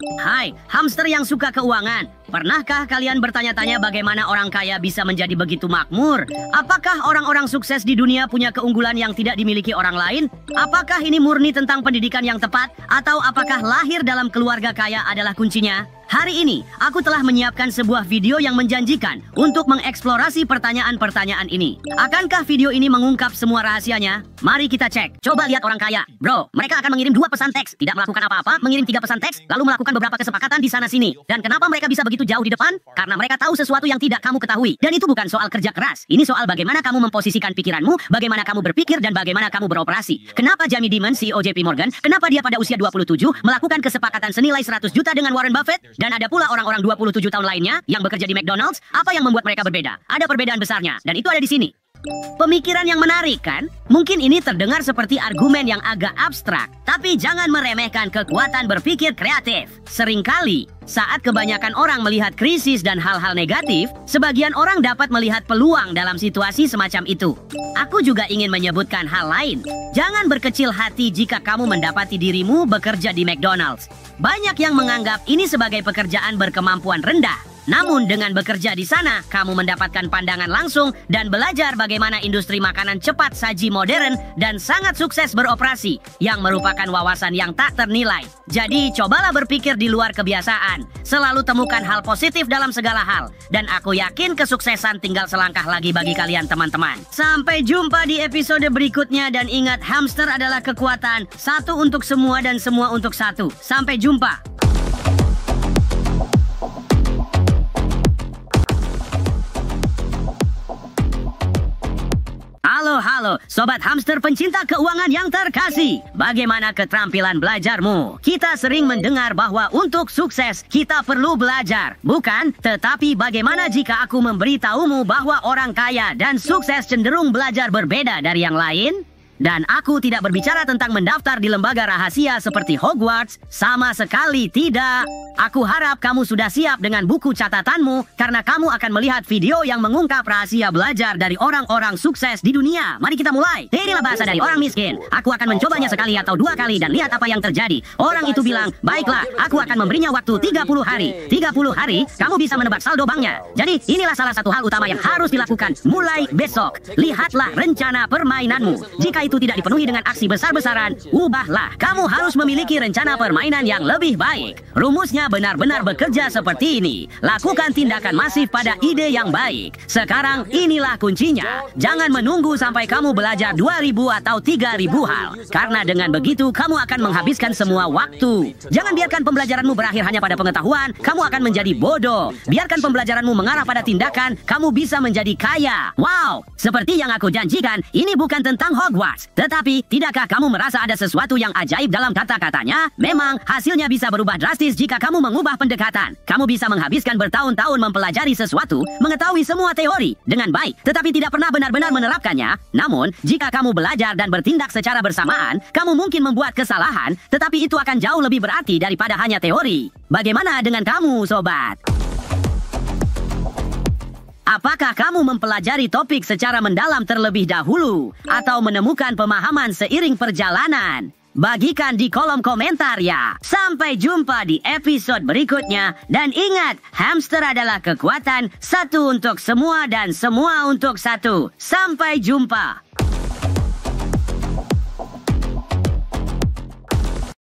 Hai, hamster yang suka keuangan. Pernahkah kalian bertanya-tanya bagaimana orang kaya bisa menjadi begitu makmur? Apakah orang-orang sukses di dunia punya keunggulan yang tidak dimiliki orang lain? Apakah ini murni tentang pendidikan yang tepat? Atau apakah lahir dalam keluarga kaya adalah kuncinya? Hari ini, aku telah menyiapkan sebuah video yang menjanjikan untuk mengeksplorasi pertanyaan-pertanyaan ini. Akankah video ini mengungkap semua rahasianya? Mari kita cek. Coba lihat orang kaya. Bro, mereka akan mengirim 2 pesan teks, tidak melakukan apa-apa, mengirim 3 pesan teks, lalu melakukan beberapa kesepakatan di sana-sini. Dan kenapa mereka bisa begitu jauh di depan? Karena mereka tahu sesuatu yang tidak kamu ketahui. Dan itu bukan soal kerja keras. Ini soal bagaimana kamu memposisikan pikiranmu, bagaimana kamu berpikir, dan bagaimana kamu beroperasi. Kenapa Jamie Dimon, CEO JP Morgan, kenapa dia pada usia 27 melakukan kesepakatan senilai 100 juta dengan Warren Buffett? Dan ada pula orang-orang 27 tahun lainnya yang bekerja di McDonald's. Apa yang membuat mereka berbeda? Ada perbedaan besarnya, dan itu ada di sini. Pemikiran yang menarik, kan? Mungkin ini terdengar seperti argumen yang agak abstrak, tapi jangan meremehkan kekuatan berpikir kreatif. Seringkali, saat kebanyakan orang melihat krisis dan hal-hal negatif, sebagian orang dapat melihat peluang dalam situasi semacam itu. Aku juga ingin menyebutkan hal lain. Jangan berkecil hati jika kamu mendapati dirimu bekerja di McDonald's. Banyak yang menganggap ini sebagai pekerjaan berkemampuan rendah. Namun dengan bekerja di sana, kamu mendapatkan pandangan langsung dan belajar bagaimana industri makanan cepat saji modern dan sangat sukses beroperasi, yang merupakan wawasan yang tak ternilai. Jadi cobalah berpikir di luar kebiasaan. Selalu temukan hal positif dalam segala hal. Dan aku yakin kesuksesan tinggal selangkah lagi bagi kalian teman-teman. Sampai jumpa di episode berikutnya, dan ingat, hamster adalah kekuatan. Satu untuk semua dan semua untuk satu. Sampai jumpa. Halo, sobat hamster pencinta keuangan yang terkasih. Bagaimana keterampilan belajarmu? Kita sering mendengar bahwa untuk sukses kita perlu belajar, bukan? Tetapi bagaimana jika aku memberitahumu bahwa orang kaya dan sukses cenderung belajar berbeda dari yang lain? Dan aku tidak berbicara tentang mendaftar di lembaga rahasia seperti Hogwarts. Sama sekali tidak. Aku harap kamu sudah siap dengan buku catatanmu, karena kamu akan melihat video yang mengungkap rahasia belajar dari orang-orang sukses di dunia. Mari kita mulai. Inilah bahasa dari orang miskin. Aku akan mencobanya sekali atau 2 kali dan lihat apa yang terjadi. Orang itu bilang, baiklah, aku akan memberinya waktu 30 hari. 30 hari, kamu bisa menebak saldo banknya. Jadi inilah salah satu hal utama yang harus dilakukan mulai besok. Lihatlah rencana permainanmu. Jika itu tidak dipenuhi dengan aksi besar-besaran, ubahlah. Kamu harus memiliki rencana permainan yang lebih baik. Rumusnya benar-benar bekerja seperti ini. Lakukan tindakan masif pada ide yang baik. Sekarang inilah kuncinya. Jangan menunggu sampai kamu belajar 2000 atau 3000 hal. Karena dengan begitu kamu akan menghabiskan semua waktu. Jangan biarkan pembelajaranmu berakhir hanya pada pengetahuan. Kamu akan menjadi bodoh. Biarkan pembelajaranmu mengarah pada tindakan. Kamu bisa menjadi kaya. Wow, seperti yang aku janjikan, ini bukan tentang Hogwarts. Tetapi, tidakkah kamu merasa ada sesuatu yang ajaib dalam kata-katanya? Memang, hasilnya bisa berubah drastis jika kamu mengubah pendekatan. Kamu bisa menghabiskan bertahun-tahun mempelajari sesuatu, mengetahui semua teori dengan baik, tetapi tidak pernah benar-benar menerapkannya. Namun, jika kamu belajar dan bertindak secara bersamaan, kamu mungkin membuat kesalahan, tetapi itu akan jauh lebih berarti daripada hanya teori. Bagaimana dengan kamu, sobat? Apakah kamu mempelajari topik secara mendalam terlebih dahulu, atau menemukan pemahaman seiring perjalanan? Bagikan di kolom komentar ya. Sampai jumpa di episode berikutnya. Dan ingat, hamster adalah kekuatan. Satu untuk semua dan semua untuk satu. Sampai jumpa.